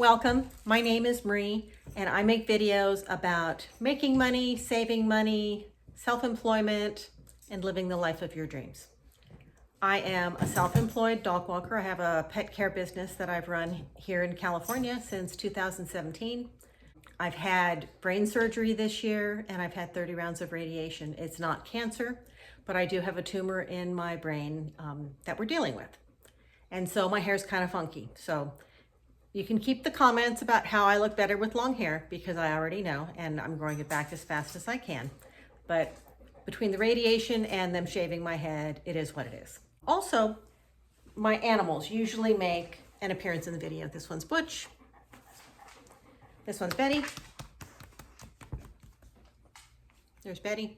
Welcome, my name is Mry and I make videos about making money, saving money, self-employment, and living the life of your dreams. I am a self-employed dog walker. I have a pet care business that I've run here in California since 2017. I've had brain surgery this year and I've had 30 rounds of radiation. It's not cancer, but I do have a tumor in my brain that we're dealing with. And so my hair's kind of funky. So you can keep the comments about how I look better with long hair because I already know, and I'm growing it back as fast as I can. But between the radiation and them shaving my head, it is what it is. Also, my animals usually make an appearance in the video. This one's Butch. This one's Betty. There's Betty.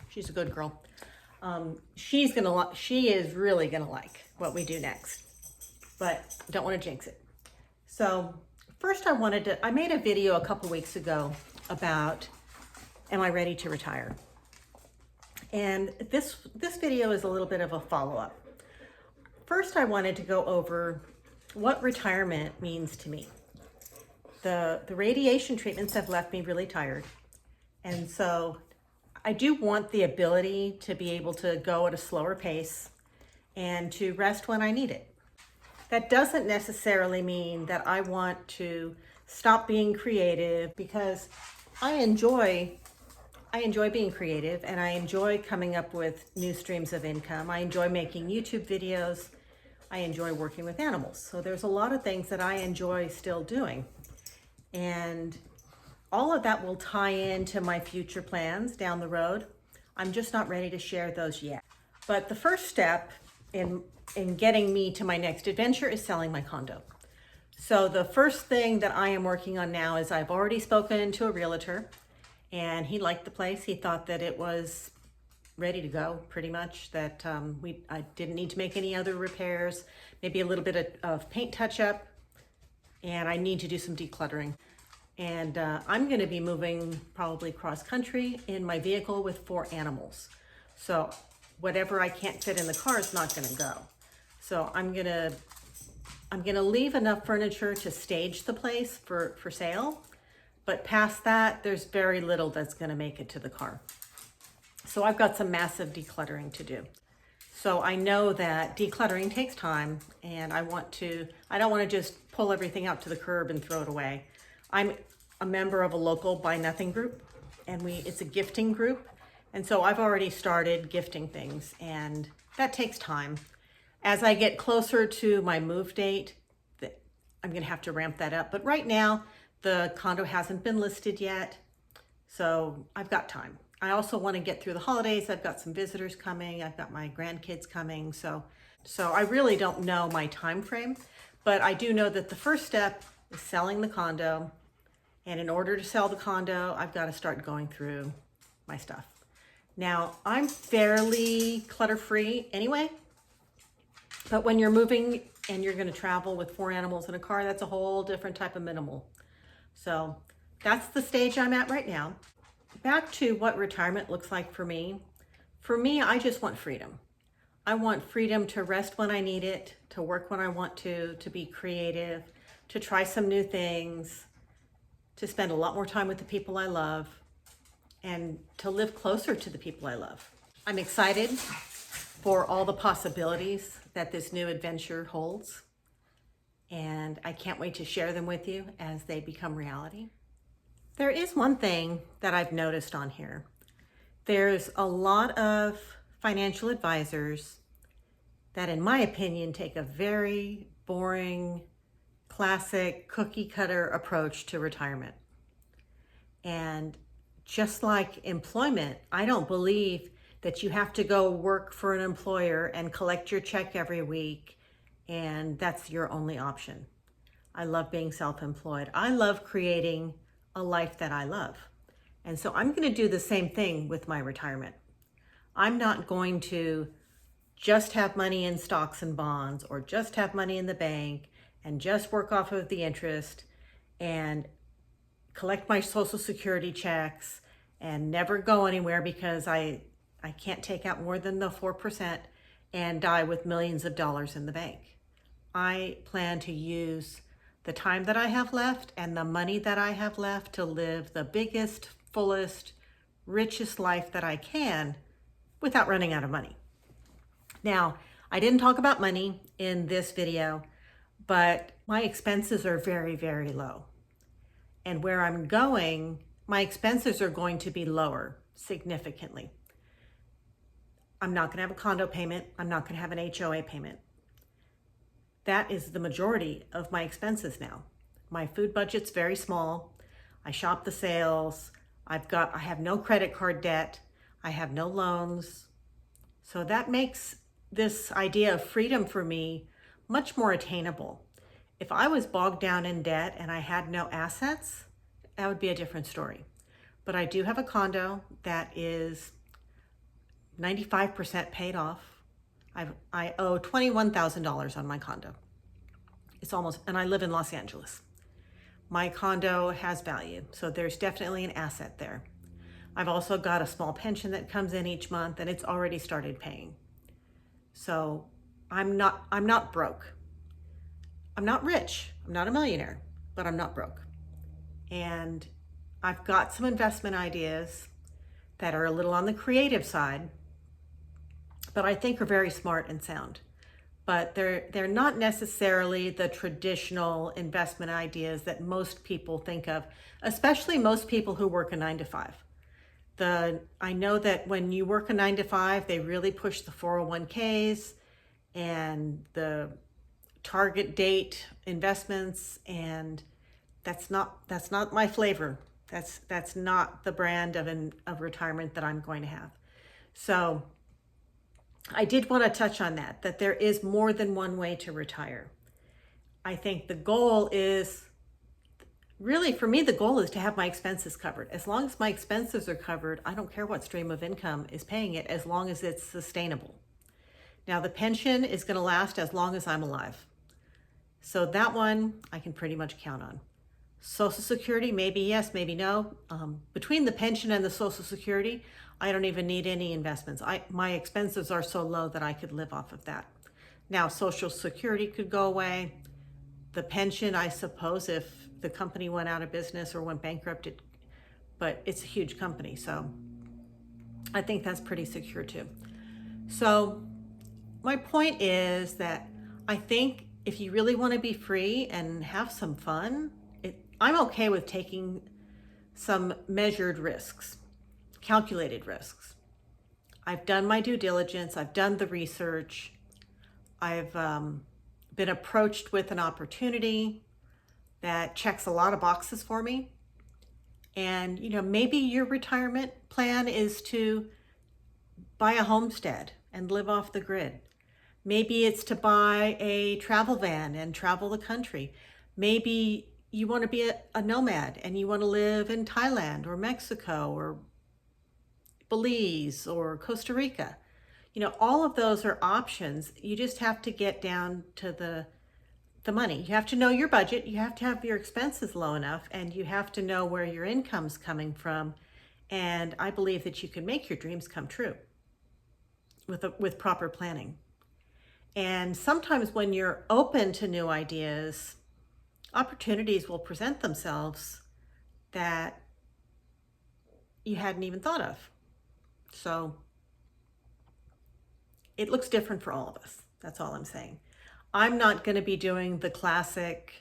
She's a good girl. She is really gonna like what we do next, but don't want to jinx it. So first I made a video a couple weeks ago about, am I ready to retire? And this video is a little bit of a follow-up. First, I wanted to go over what retirement means to me. The radiation treatments have left me really tired. And so I do want the ability to be able to go at a slower pace and to rest when I need it. That doesn't necessarily mean that I want to stop being creative, because I enjoy being creative and I enjoy coming up with new streams of income. I enjoy making YouTube videos. I enjoy working with animals. So there's a lot of things that I enjoy still doing. And all of that will tie into my future plans down the road. I'm just not ready to share those yet. But the first step in getting me to my next adventure is selling my condo. So the first thing that I am working on now is I've already spoken to a realtor and he liked the place. He thought that it was ready to go pretty much, that I didn't need to make any other repairs, maybe a little bit of paint touch up, and I need to do some decluttering. And I'm gonna be moving probably cross country in my vehicle with 4 animals. So whatever I can't fit in the car is not gonna go. So I'm gonna leave enough furniture to stage the place for sale, but past that, there's very little that's gonna make it to the car. So I've got some massive decluttering to do. So I know that decluttering takes time, and I don't wanna just pull everything out to the curb and throw it away. I'm a member of a local Buy Nothing group, and it's a gifting group. And so I've already started gifting things, and that takes time. As I get closer to my move date, I'm gonna have to ramp that up. But right now, the condo hasn't been listed yet, so I've got time. I also wanna get through the holidays. I've got some visitors coming. I've got my grandkids coming. So I really don't know my time frame, but I do know that the first step is selling the condo. And in order to sell the condo, I've got to start going through my stuff. Now, I'm fairly clutter-free anyway, but when you're moving and you're going to travel with 4 animals in a car, that's a whole different type of minimal. So that's the stage I'm at right now. Back to what retirement looks like for me. For me, I just want freedom. I want freedom to rest when I need it, to work when I want to be creative, to try some new things, to spend a lot more time with the people I love, and to live closer to the people I love. I'm excited for all the possibilities that this new adventure holds, and I can't wait to share them with you as they become reality. There is one thing that I've noticed on here. There's a lot of financial advisors that, in my opinion, take a very boring, classic cookie cutter approach to retirement. And just like employment, I don't believe that you have to go work for an employer and collect your check every week and that's your only option. I love being self-employed. I love creating a life that I love. And so I'm going to do the same thing with my retirement. I'm not going to just have money in stocks and bonds, or just have money in the bank and just work off of the interest and collect my Social Security checks and never go anywhere because I can't take out more than the 4% and die with millions of dollars in the bank. I plan to use the time that I have left and the money that I have left to live the biggest, fullest, richest life that I can without running out of money. Now, I didn't talk about money in this video, but my expenses are very, very low. And where I'm going, my expenses are going to be lower significantly. I'm not going to have a condo payment. I'm not going to have an HOA payment. That is the majority of my expenses now. My food budget's very small. I shop the sales. I have no credit card debt. I have no loans. So that makes this idea of freedom for me much more attainable. If I was bogged down in debt and I had no assets, that would be a different story. But I do have a condo that is 95% paid off. I owe $21,000 on my condo. It's almost, and I live in Los Angeles. My condo has value, so there's definitely an asset there. I've also got a small pension that comes in each month, and it's already started paying. So I'm not broke. I'm not rich. I'm not a millionaire, but I'm not broke. And I've got some investment ideas that are a little on the creative side, but I think are very smart and sound. But they're not necessarily the traditional investment ideas that most people think of, especially most people who work a 9-to-5. I know that when you work a 9-to-5, they really push the 401ks and the target date investments, and that's not my flavor. That's not the brand of retirement that I'm going to have. So I did want to touch on that there is more than one way to retire. I think the goal is, really for me, the goal is to have my expenses covered. As long as my expenses are covered, I don't care what stream of income is paying it, as long as it's sustainable. Now, the pension is going to last as long as I'm alive. So that one I can pretty much count on. Social Security, maybe yes, maybe no. Between the pension and the Social Security, I don't even need any investments. My expenses are so low that I could live off of that. Now, Social Security could go away. The pension, I suppose, if the company went out of business or went bankrupt, but it's a huge company, so I think that's pretty secure too. So my point is that I think if you really want to be free and have some fun, I'm okay with taking some measured risks, calculated risks. I've done my due diligence. I've done the research. I've been approached with an opportunity that checks a lot of boxes for me. And, maybe your retirement plan is to buy a homestead and live off the grid. Maybe it's to buy a travel van and travel the country. Maybe you want to be a nomad and you want to live in Thailand or Mexico or Belize or Costa Rica. All of those are options. You just have to get down to the money. You have to know your budget. You have to have your expenses low enough, and you have to know where your income's coming from. And I believe that you can make your dreams come true with proper planning. And sometimes when you're open to new ideas, opportunities will present themselves that you hadn't even thought of. So it looks different for all of us. That's all I'm saying. I'm not going to be doing the classic.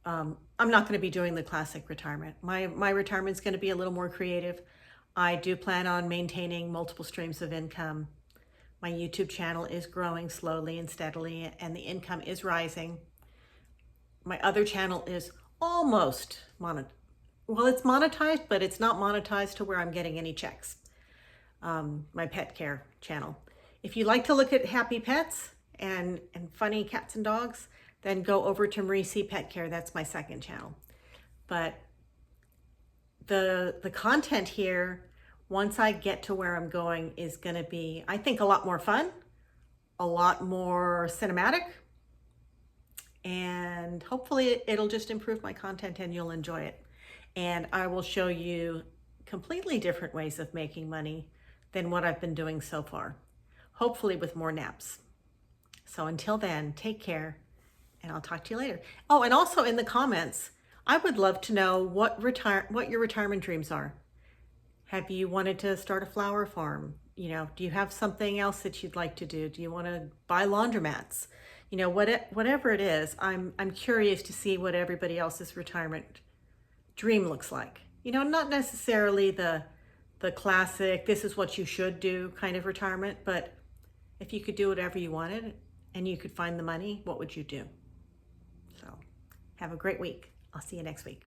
I'm not going to be doing the classic retirement. My retirement is going to be a little more creative. I do plan on maintaining multiple streams of income. My YouTube channel is growing slowly and steadily, and the income is rising. My other channel is almost monetized. Well, it's monetized, but it's not monetized to where I'm getting any checks. My pet care channel. If you like to look at happy pets and funny cats and dogs, then go over to Mry C Pet Care. That's my second channel. But the content here, once I get to where I'm going, is going to be, I think, a lot more fun, a lot more cinematic, and hopefully it'll just improve my content and you'll enjoy it. And I will show you completely different ways of making money than what I've been doing so far, hopefully with more naps. So until then, take care and I'll talk to you later. Oh, and also in the comments, I would love to know what your retirement dreams are. Have you wanted to start a flower farm? You know, do you have something else that you'd like to do? Do you want to buy laundromats? You know, whatever it is, I'm curious to see what everybody else's retirement dream looks like. You know, not necessarily the classic, this is what you should do kind of retirement, but if you could do whatever you wanted and you could find the money, what would you do? So have a great week. I'll see you next week.